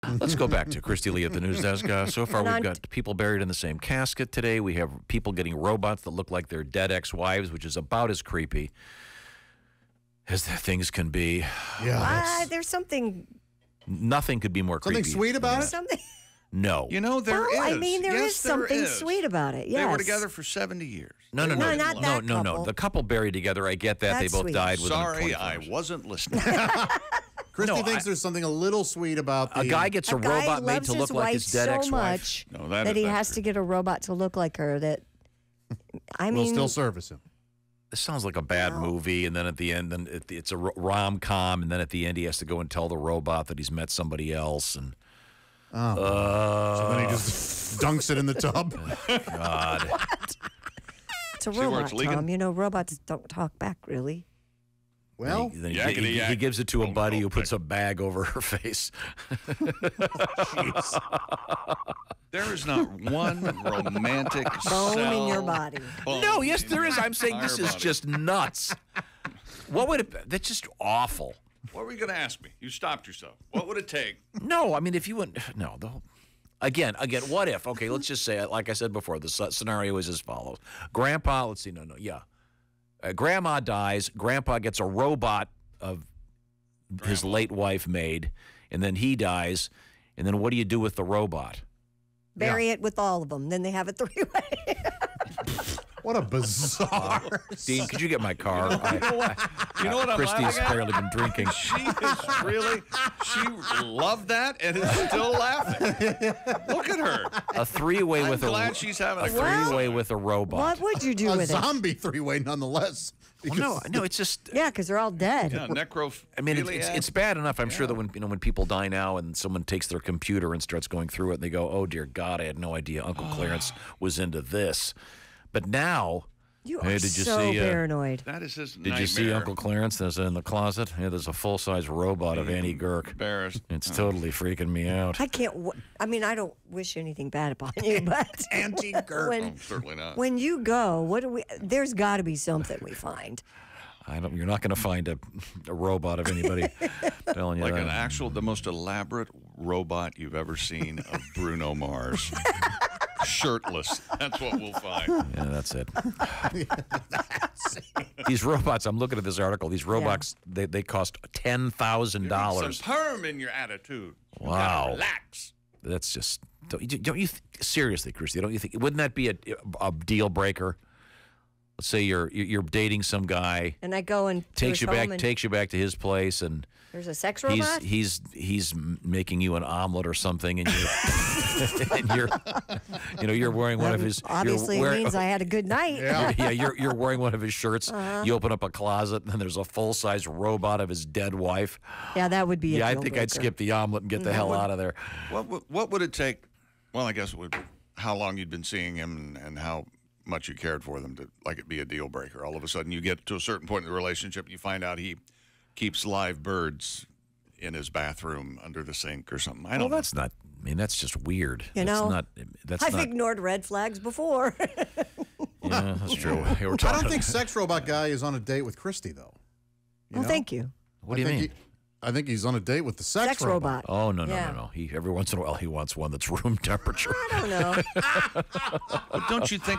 Let's go back to Christy Lee at the news desk. So far, And we've on got people buried in the same casket today. We have people getting robots that look like their dead ex-wives, which is about as creepy as things can be. Yeah. There's something Nothing could be more creepy. Something sweet about it? something. No. You know, there is. Well, I mean, there Yes, is something is. sweet about it. Yes. They were together for 70 years. No, not that no. couple. The couple buried together, I get that. That's they both sweet. died within Sorry, 24 I hours. wasn't listening. Christy thinks there's something a little sweet about the... A guy gets a guy robot made loves to look his like wife his dead so ex-wife. much No, that he that's has true. to get a robot to look like her. That I will mean, still service him. This sounds like a bad movie, and then at the end, it's a rom-com, and then at the end he has to go and tell the robot that he's met somebody else, and So then he just dunks it in the tub. God. it's a See where robot, it's leaking? Tom. You know, robots don't talk back really. Well, Then Yakety he yak. gives it to a Don't buddy go who puts a bag over her face. There is not one romantic Bone in your cell body. bone No, yes, in there is. your I'm saying this entire is body. just nuts. What would it? That's just awful. What were you going to ask me? You stopped yourself. What would it take? No, I mean, if you went, no, the whole, again, what if? Okay, let's just say, like I said before, the scenario is as follows. Grandpa, let's see, Grandma dies. Grandpa gets a robot of his late wife made, and then he dies. And then what do you do with the robot? Bury it with all of them. Then they have a three-way. what a bizarre... Dean, could you get my car? You know what I'm Christy's laughing at? apparently been drinking. She loved that and is still laughing. Look at her. A three-way I'm with glad a she's having a a great three-way time. with a robot. What would you do a with it? zombie three-way nonetheless. Well, no, it's just. Yeah, because they're all dead. Yeah, necrophilia. I mean, it's bad enough. I'm sure that when people die now and someone takes their computer and starts going through it, and they go, "Oh dear God, I had no idea Uncle Clarence was into this." But now, You hey, are did you so see? paranoid. That is his Did you see Uncle Clarence? There's in the closet. Yeah, there's a full-size robot of Annie Gurk. Embarrassed. It's totally freaking me out. I can't. I mean, I don't wish anything bad upon you, but Anti-Gurk. when Oh, certainly not. when you go, what do we? There's got to be something we find. You're not going to find a robot of anybody. Telling you Like that. the most elaborate robot you've ever seen of Bruno Mars. Shirtless. That's what we'll find. Yeah, that's it. These robots, I'm looking at this article. These robots, they cost $10,000. Some perm in your attitude. You Wow. gotta relax. That's just don't you seriously, Christy? Don't you think? Wouldn't that be a deal breaker? Let's say you're dating some guy, And I go and takes you back to his place, and There's a sex robot. he's making you an omelet or something, and you're wearing one of his. Obviously, it means I had a good night. You're wearing one of his shirts. You open up a closet, and there's a full-size robot of his dead wife. Yeah, that would be. Yeah, a I deal think I'd breaker. skip the omelet and get the hell out of there. What would it take? Well, I guess it would. How long you'd been seeing him and how much you cared for them to like it be a deal breaker. All of a sudden, you get to a certain point in the relationship, you find out he keeps live birds in his bathroom under the sink or something. I don't Well, know. that's not. I mean, that's just weird. You that's know, not. That's I've not. ignored red flags before. Yeah, that's true. Hey, we're I talking. don't think sex robot guy is on a date with Christy, though. Well, thank you. What do you mean? I think he's on a date with the sex robot. Oh no. He every once in a while he wants one that's room temperature. I don't know. But don't you think